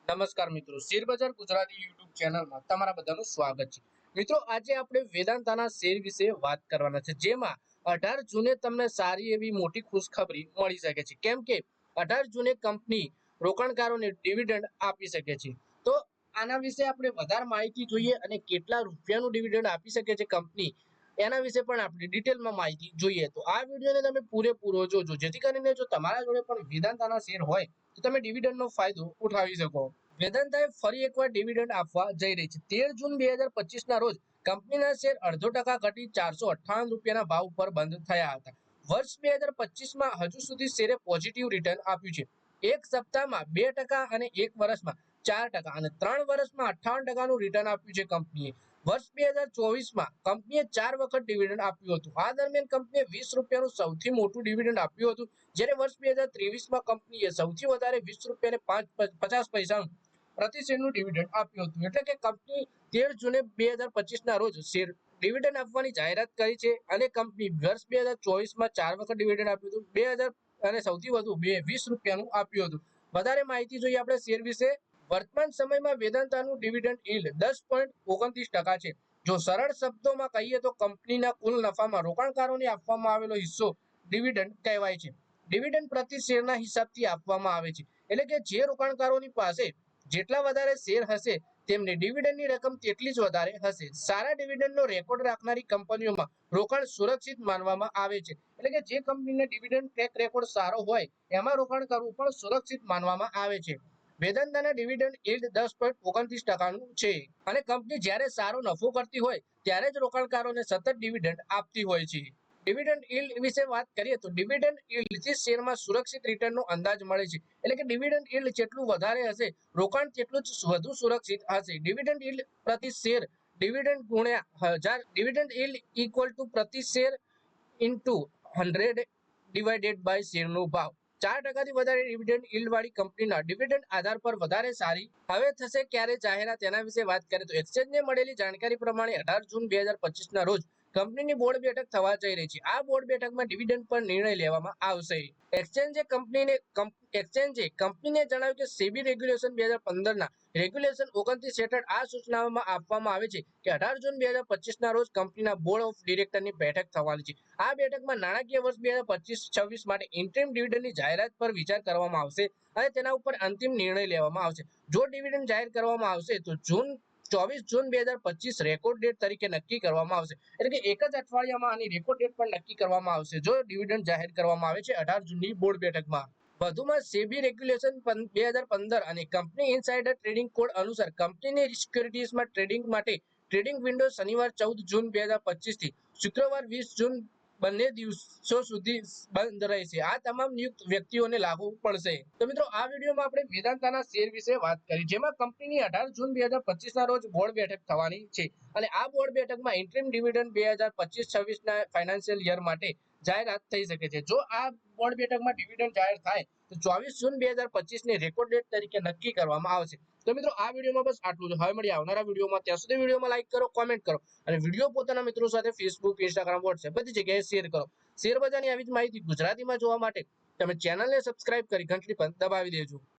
નમસ્કાર મિત્રો, શેરબજાર ગુજરાતી યુટ્યુબ ચેનલમાં તમારા બધાનું સ્વાગત છે। મિત્રો, આજે આપણે વેદાંતાના શેર વિશે વાત કરવાના છે, જેમાં 18 જૂને તમને સારી એવી મોટી ખુશખબરી મળી શકે છે, કેમ કે 18 જૂને કંપની રોકાણકારોને ડિવિડન્ડ આપી શકે છે। તો આના વિશે આપણે વધારે માહિતી જોઈએ અને કેટલા રૂપિયાનું ડિવિડન્ડ આપી શકે છે કંપની, એના વિશે પણ આપણે ડિટેલમાં માહિતી જોઈએ। તો આ વિડીયોને તમે પૂરેપૂરો જોજો, જેથી કરીને જો તમારા જોડે પણ વેદાંતાના શેર હોય તો તમે ડિવિડન્ડનો ફાયદો ઉઠાવી શકો। વેદાંતાએ ફરી એકવાર ડિવિડન્ડ આપવા જઈ રહી છે। 13 જૂન 2025ના રોજ કંપનીના શેર અડધો ટકા ઘટી 458 રૂપિયાના ભાવ પર બંધ થયા હતા। વર્ષ 2025માં હજુ સુધી શેરે પોઝિટિવ રિટર્ન આપ્યું છે। એક સપ્તાહમાં 2% અને એક વર્ષમાં 4% અને 3 વર્ષમાં 58%નું રિટર્ન આપ્યું છે કંપનીએ। વર્ષ 2024માં કંપનીએ 4 વખત ડિવિડન્ડ આપ્યું હતું। આ દરમિયાન કંપનીએ 20 રૂપિયાનું સૌથી મોટું ડિવિડન્ડ આપ્યું હતું, જ્યારે વર્ષ 2023માં કંપનીએ સૌથી વધારે 20 રૂપિયા અને 50 પૈસાનું પ્રતિ શેરનું ડિવિડન્ડ આપ્યું હતું। એટલે કે કંપની 13 જૂને 2025ના રોજ શેર ડિવિડન્ડ આપવાની જાહેરાત કરી છે અને કંપની વર્ષ 2024માં 4 વખત ડિવિડન્ડ આપ્યું હતું, 2000 અને સૌથી વધુ 20 રૂપિયાનું આપ્યું હતું। વધારે માહિતી જોઈએ આપણે શેર વિશે। વર્તમાન સમયમાં વેદાંતાનું ડિવિડન્ડ યીલ્ડ 10.29% છે। જો સરળ શબ્દોમાં કહીએ તો કંપનીના કુલ નફામાં રોકાણકારોને આપવામાં આવેલો હિસ્સો ડિવિડન્ડ કહેવાય છે। ડિવિડન્ડ પ્રતિ શેરના હિસાબથી આપવામાં આવે છે, એટલે કે જે રોકાણકારોની પાસે જેટલા વધારે શેર હશે તેમને ડિવિડન્ડની રકમ તેટલી જ વધારે હશે। સારા ડિવિડન્ડનો રેકોર્ડ રાખનારી કંપનીઓમાં રોકાણ સુરક્ષિત માનવામાં આવે છે, એટલે કે જે કંપનીને ડિવિડન્ડ ટ્રેક રેકોર્ડ સારો હોય એમાં રોકાણ કરવું પણ સુરક્ષિત માનવામાં આવે છે। વેદાંતાના ડિવિડન્ડ યીલ્ડ 10.29%નું છે અને કંપની જ્યારે સારો નફો કરતી હોય ત્યારે જ રોકાણકારોને સતત ડિવિડન્ડ આપતી હોય છે। ડિવિડન્ડ યીલ્ડ વિશે વાત કરીએ તો ડિવિડન્ડ યીલ્ડથી શેરમાં સુરક્ષિત રિટર્નનો અંદાજ મળે છે, એટલે કે ડિવિડન્ડ યીલ્ડ જેટલું વધારે હશે રોકાણ તેટલું જ વધુ સુરક્ષિત હશે। ડિવિડન્ડ યીલ્ડ પ્રતિ શેર ડિવિડન્ડ ગુણ્યા 1000 ડિવિડન્ડ યીલ્ડ ઇક્વલ ટુ પ્રતિ શેર ઇન્ટુ 100 ડિવાઇડેડ બાય શેરનો ભાવ। 4%થી વધારે ડિવિડન્ડ યીલ્ડ વાળી કંપનીના ડિવિડન્ડ આધાર પર વધારે સારી હવે થશે ક્યારે જાહેરાત, એના વિશે વાત કરીએ તો એક્સચેન્જને મળેલી જાણકારી પ્રમાણે 18 જૂન 2025ના રોજ કંપનીની બોર્ડ બેઠક થવા જઈ રહી છે। આ બોર્ડ બેઠકમાં ડિવિડન્ડ પર નિર્ણય લેવામાં આવશે। એક્સચેન્જે કંપનીને જણાવ્યું કે સેબી રેગ્યુલેશન 2015ના રેગ્યુલેશન 29 હેઠળ આ સૂચનાઓમાં આપવામાં આવે છે કે 18 જૂન 2025ના રોજ કંપનીના બોર્ડ ઓફ ડિરેક્ટરની બેઠક થવાની છે। આ બેઠકમાં નાણાકીય વર્ષ 2025-26 માટે ઇન્ટરિમ ડિવિડન્ડની જાહેરાત પર વિચાર કરવામાં આવશે અને તેના ઉપર અંતિમ નિર્ણય લેવામાં આવશે। જો ડિવિડન્ડ જાહેર કરવામાં આવશે તો 24 જૂન 2025 રેકોર્ડ ડેટ તરીકે નક્કી કરવામાં આવશે, એટલે કે એક જ અઠવાડિયામાં આની રેકોર્ડ ડેટ પણ નક્કી કરવામાં આવશે જો ડિવિડન્ડ જાહેર કરવામાં આવે છે 18 જૂનની બોર્ડ બેઠકમાં। વધુમાં સેબી રેગ્યુલેશન 2015 અને કંપની ઇનસાઇડર ટ્રેડિંગ કોડ અનુસાર કંપનીની સિક્યુરિટીઝમાં ટ્રેડિંગ માટે ટ્રેડિંગ વિન્ડો શનિવાર 14 જૂન 2025 થી શુક્રવાર 20 જૂન બંને દિવસો સુધી બંધ રહેશે। આ તમામ નિયુક્ત વ્યક્તિઓને લાગુ પડશે। તો મિત્રો, આ વિડીયોમાં આપણે વેદાંતાના શેર વિશે વાત કરી, જેમાં કંપનીની 18 જૂન 2025ના રોજ બોર્ડ બેઠક થવાની છે અને આ બોર્ડ બેઠકમાં ઇન્ટરિમ ડિવિડન્ડ 2025-26ના ફાઇનાન્શિયલ યર માટે જાહેરાત થઈ શકે છે। જો આ બોર્ડ બેઠકમાં ડિવિડન્ડ જાહેર થાય તો 24 જૂન 2025ની રેકોર્ડ ડેટ તરીકે નક્કી કરવામાં આવશે। તો મિત્રો, આ વિડીયોમાં બસ આટલું જ। હવે મળીએ આવનારા વિડીયોમાં, ત્યાં સુધી વિડીયોમાં લાઈક કરો, કોમેન્ટ કરો અને વિડીયો પોતાના મિત્રો સાથે ફેસબુક, ઇન્સ્ટાગ્રામ, વોટ્સએપ બધી જગ્યાએ શેર કરો। શેર બજારની આવી જ માહિતી ગુજરાતીમાં જોવા માટે તમે ચેનલને સબસ્ક્રાઇબ કરી ઘંટડી પર દબાવી દેજો।